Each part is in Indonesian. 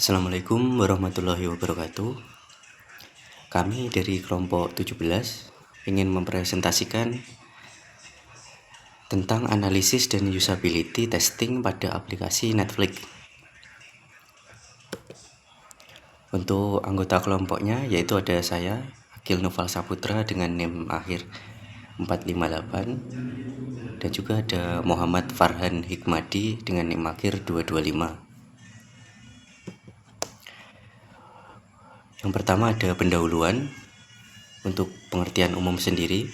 Assalamualaikum warahmatullahi wabarakatuh. Kami dari kelompok 17 ingin mempresentasikan tentang analisis dan usability testing pada aplikasi Netflix. Untuk anggota kelompoknya yaitu ada saya, Akil Noval Saputra dengan NIM akhir 458, dan juga ada Muhammad Farhan Hikmadi dengan NIM akhir 225. Yang pertama ada pendahuluan. Untuk pengertian umum sendiri,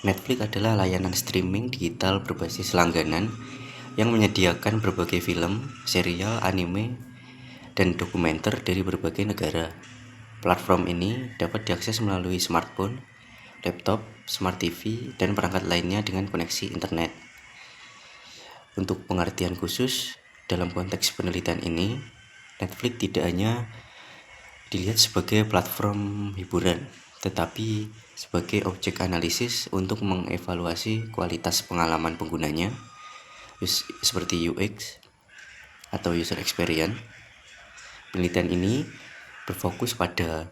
Netflix adalah layanan streaming digital berbasis langganan yang menyediakan berbagai film, serial, anime, dan dokumenter dari berbagai negara. Platform ini dapat diakses melalui smartphone, laptop, smart TV, dan perangkat lainnya dengan koneksi internet. Untuk pengertian khusus, dalam konteks penelitian ini, Netflix tidak hanya dilihat sebagai platform hiburan, tetapi sebagai objek analisis untuk mengevaluasi kualitas pengalaman penggunanya, seperti UX atau user experience. Penelitian ini berfokus pada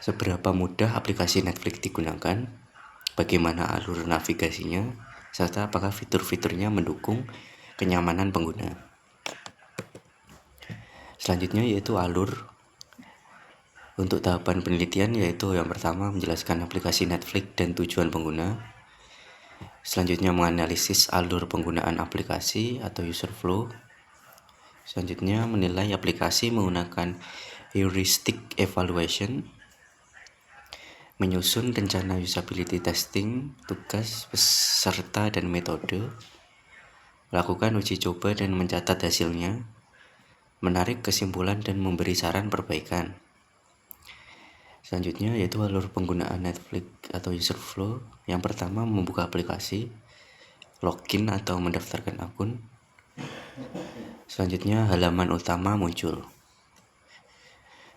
seberapa mudah aplikasi Netflix digunakan, bagaimana alur navigasinya, serta apakah fitur-fiturnya mendukung kenyamanan pengguna. Selanjutnya yaitu alur. Untuk tahapan penelitian yaitu yang pertama menjelaskan aplikasi Netflix dan tujuan pengguna. Selanjutnya menganalisis alur penggunaan aplikasi atau user flow. Selanjutnya menilai aplikasi menggunakan heuristic evaluation. Menyusun rencana usability testing, tugas, peserta, dan metode. Melakukan uji coba dan mencatat hasilnya. Menarik kesimpulan dan memberi saran perbaikan. Selanjutnya yaitu alur penggunaan Netflix atau user flow. Yang pertama membuka aplikasi, login atau mendaftarkan akun. Selanjutnya halaman utama muncul.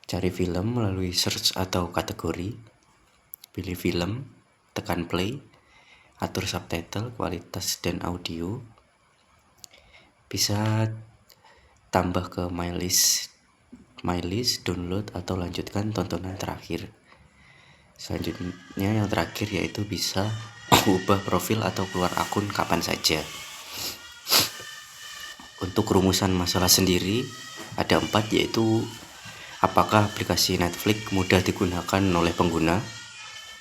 Cari film melalui search atau kategori. Pilih film, tekan play, atur subtitle, kualitas, dan audio. Bisa tambah ke my list, download, atau lanjutkan tontonan terakhir. Selanjutnya yang terakhir yaitu bisa ubah profil atau keluar akun kapan saja. Untuk rumusan masalah sendiri ada 4, yaitu apakah aplikasi Netflix mudah digunakan oleh pengguna,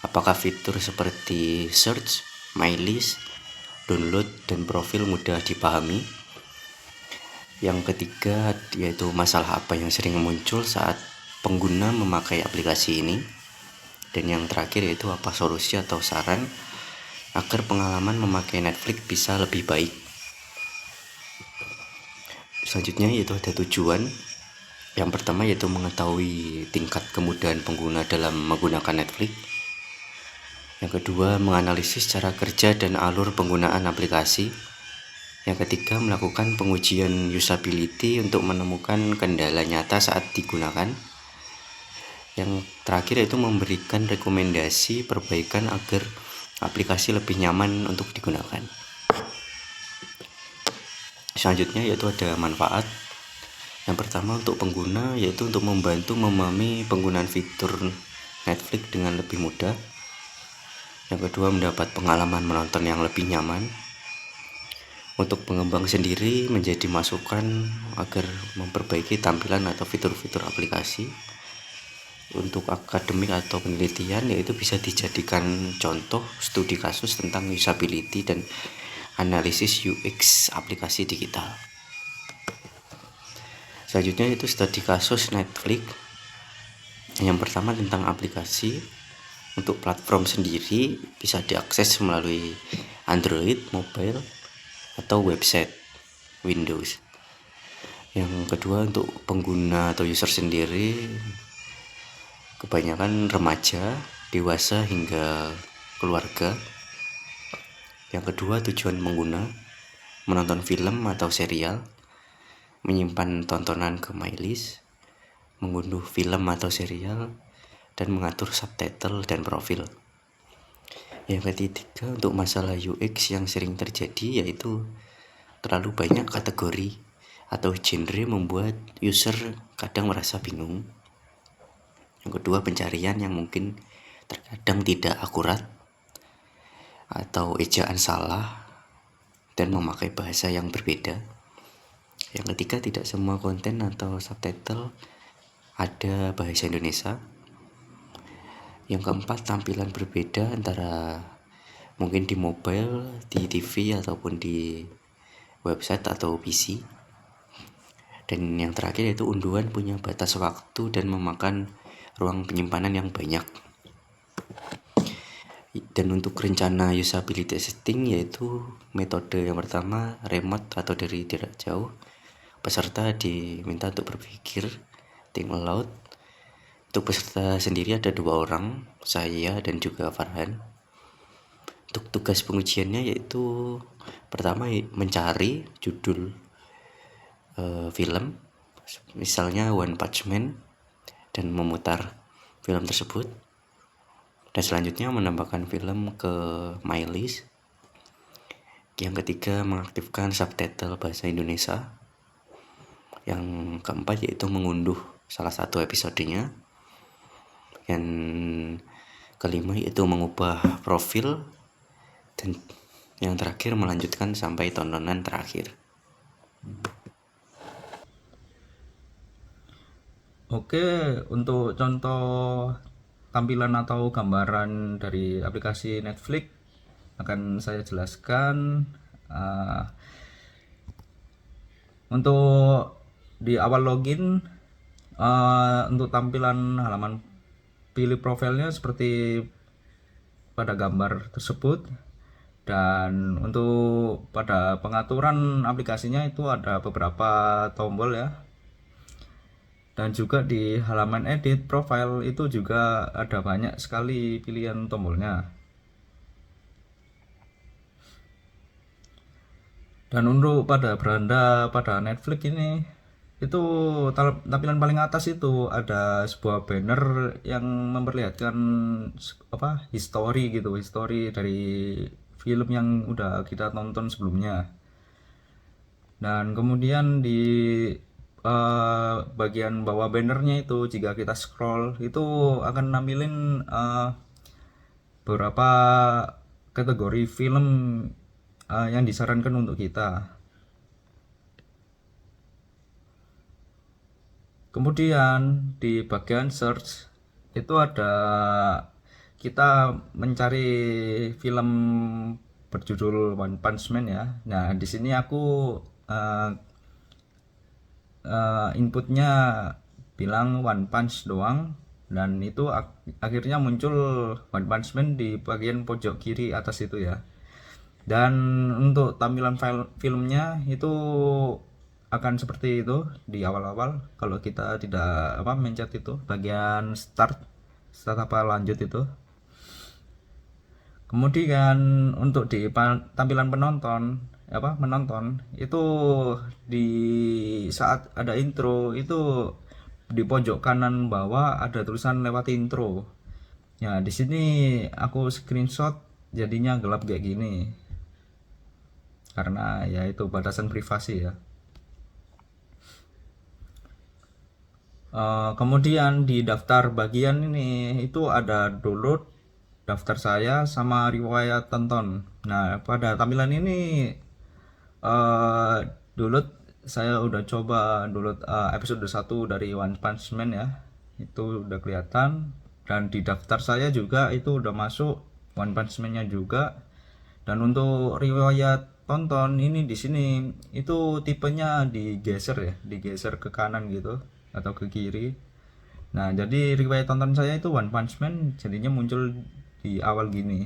apakah fitur seperti search, my list, download, dan profil mudah dipahami. Yang ketiga yaitu masalah apa yang sering muncul saat pengguna memakai aplikasi ini. Dan yang terakhir yaitu apa solusi atau saran agar pengalaman memakai Netflix bisa lebih baik. Selanjutnya yaitu ada tujuan. Yang pertama yaitu mengetahui tingkat kemudahan pengguna dalam menggunakan Netflix. Yang kedua menganalisis cara kerja dan alur penggunaan aplikasi. Yang ketiga melakukan pengujian usability untuk menemukan kendala nyata saat digunakan. Yang terakhir yaitu memberikan rekomendasi perbaikan agar aplikasi lebih nyaman untuk digunakan. Selanjutnya yaitu ada manfaat. Yang pertama untuk pengguna yaitu untuk membantu memahami penggunaan fitur Netflix dengan lebih mudah. Yang kedua mendapat pengalaman menonton yang lebih nyaman. Untuk pengembang sendiri menjadi masukan agar memperbaiki tampilan atau fitur-fitur aplikasi. Untuk akademik atau penelitian yaitu bisa dijadikan contoh studi kasus tentang usability dan analisis UX aplikasi digital. Selanjutnya itu studi kasus Netflix. Yang pertama tentang aplikasi. Untuk platform sendiri bisa diakses melalui Android, mobile, atau website Windows. Yang kedua untuk pengguna atau user sendiri kebanyakan remaja, dewasa, hingga keluarga. Yang kedua tujuan pengguna menonton film atau serial, menyimpan tontonan ke my list, mengunduh film atau serial, dan mengatur subtitle dan profil. Yang ketiga untuk masalah UX yang sering terjadi yaitu terlalu banyak kategori atau genre membuat user kadang merasa bingung. Yang kedua, pencarian yang mungkin terkadang tidak akurat atau ejaan salah dan memakai bahasa yang berbeda. Yang ketiga, tidak semua konten atau subtitle ada bahasa Indonesia. Yang keempat, tampilan berbeda antara mungkin di mobile, di TV, ataupun di website atau PC. Dan yang terakhir yaitu unduhan punya batas waktu dan memakan ruang penyimpanan yang banyak. Dan untuk rencana usability testing yaitu metode yang pertama remote atau dari jarak jauh. Peserta diminta untuk berpikir, think aloud. Untuk peserta sendiri ada 2 orang, saya dan juga Farhan. Untuk tugas pengujiannya yaitu pertama mencari judul film, misalnya One Punch Man, dan memutar film tersebut. Dan selanjutnya menambahkan film ke my list. Yang ketiga, mengaktifkan subtitle bahasa Indonesia. Yang keempat yaitu mengunduh salah satu episodenya. Yang kelima yaitu mengubah profil. Dan yang terakhir melanjutkan sampai tontonan terakhir. Oke, untuk contoh tampilan atau gambaran dari aplikasi Netflix akan saya jelaskan. Untuk di awal login, untuk tampilan halaman pilih profilnya seperti pada gambar tersebut. Dan untuk pada pengaturan aplikasinya itu ada beberapa tombol ya. Dan juga di halaman edit profile itu juga ada banyak sekali pilihan tombolnya. Dan untuk pada beranda pada Netflix ini itu tampilan paling atas itu ada sebuah banner yang memperlihatkan history dari film yang udah kita tonton sebelumnya. Dan kemudian di bagian bawah bannernya itu jika kita scroll itu akan nampilin beberapa kategori film yang disarankan untuk kita. Kemudian di bagian search itu ada kita mencari film berjudul One Punch Man ya. Nah di sini aku inputnya bilang One Punch doang, dan itu akhirnya muncul One Punch Man di bagian pojok kiri atas itu ya. Dan untuk tampilan file filmnya itu akan seperti itu di awal-awal kalau kita tidak mencet itu bagian start lanjut itu. Kemudian untuk di tampilan menonton itu di saat ada intro itu di pojok kanan bawah ada tulisan lewat intro. Ya di sini aku screenshot jadinya gelap kayak gini karena ya itu batasan privasi ya. Kemudian di daftar bagian ini itu ada download, daftar saya, sama riwayat tonton. Nah pada tampilan ini download saya udah coba download episode 1 dari One Punch Man ya, itu udah kelihatan. Dan di daftar saya juga itu udah masuk One Punch Man nya juga. Dan untuk riwayat tonton ini di sini itu tipenya digeser ke kanan gitu atau ke kiri. Nah jadi riwayat tonton saya itu One Punch Man jadinya muncul di awal gini.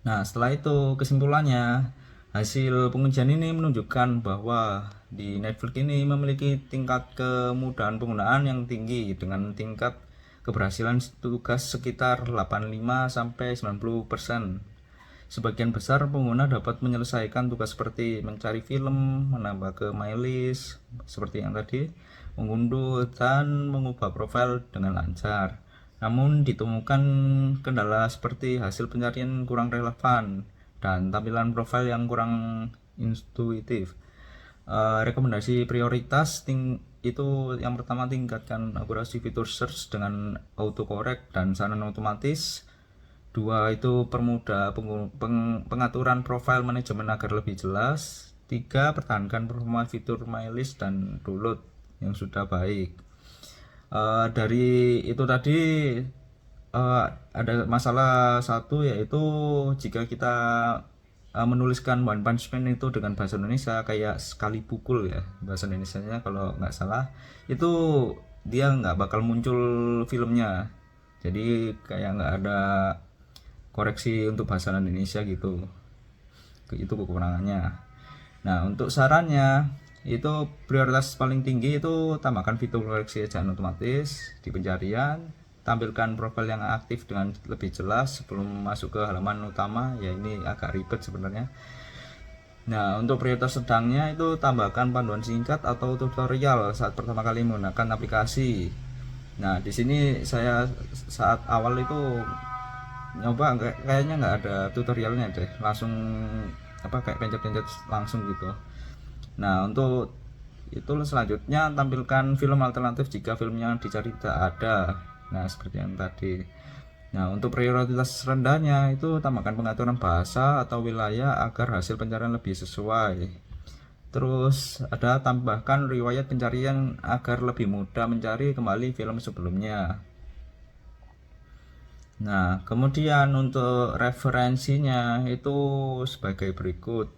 Nah setelah itu kesimpulannya, hasil pengujian ini menunjukkan bahwa di Netflix ini memiliki tingkat kemudahan penggunaan yang tinggi dengan tingkat keberhasilan tugas sekitar 85-90%. Sebagian besar pengguna dapat menyelesaikan tugas seperti mencari film, menambah ke my list seperti yang tadi, mengunduh dan mengubah profil dengan lancar. Namun ditemukan kendala seperti hasil pencarian kurang relevan dan tampilan profil yang kurang intuitif. Rekomendasi prioritas itu yang pertama, tingkatkan akurasi fitur search dengan autocorrect dan saran otomatis. Dua, itu permudah pengaturan profile manajemen agar lebih jelas. Tiga, pertahankan performa fitur my list dan download yang sudah baik. Dari itu tadi ada masalah satu, yaitu jika kita menuliskan One Punch Man itu dengan bahasa Indonesia kayak sekali pukul ya bahasa Indonesianya kalau nggak salah, itu dia nggak bakal muncul filmnya, jadi kayak nggak ada koreksi untuk bahasa Indonesia gitu. Itu kekurangannya. Nah, untuk sarannya itu prioritas paling tinggi itu tambahkan fitur koreksi ejaan otomatis di pencarian, tampilkan profil yang aktif dengan lebih jelas sebelum masuk ke halaman utama. Ya, ini agak ribet sebenarnya. Nah, untuk prioritas sedangnya itu tambahkan panduan singkat atau tutorial saat pertama kali menggunakan aplikasi. Nah, di sini saya saat awal itu nyoba kayaknya nggak ada tutorialnya deh, langsung kayak pencet-pencet langsung gitu. Nah, untuk itu selanjutnya tampilkan film alternatif jika filmnya dicari tidak ada. Nah, seperti yang tadi. Nah, untuk prioritas rendahnya itu tambahkan pengaturan bahasa atau wilayah agar hasil pencarian lebih sesuai. Terus ada tambahkan riwayat pencarian agar lebih mudah mencari kembali film sebelumnya. Nah, kemudian untuk referensinya itu sebagai berikut.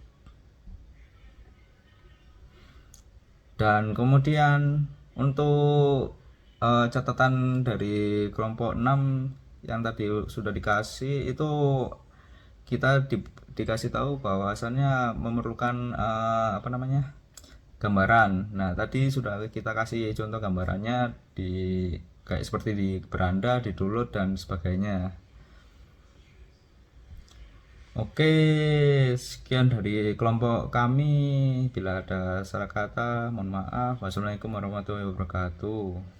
Dan kemudian untuk catatan dari kelompok 6 yang tadi sudah dikasih itu, kita dikasih tahu bahwasannya memerlukan gambaran. Nah, tadi sudah kita kasih contoh gambarannya di kayak seperti di beranda, di download dan sebagainya. Oke, sekian dari kelompok kami. Bila ada salah kata, mohon maaf. Wassalamualaikum warahmatullahi wabarakatuh.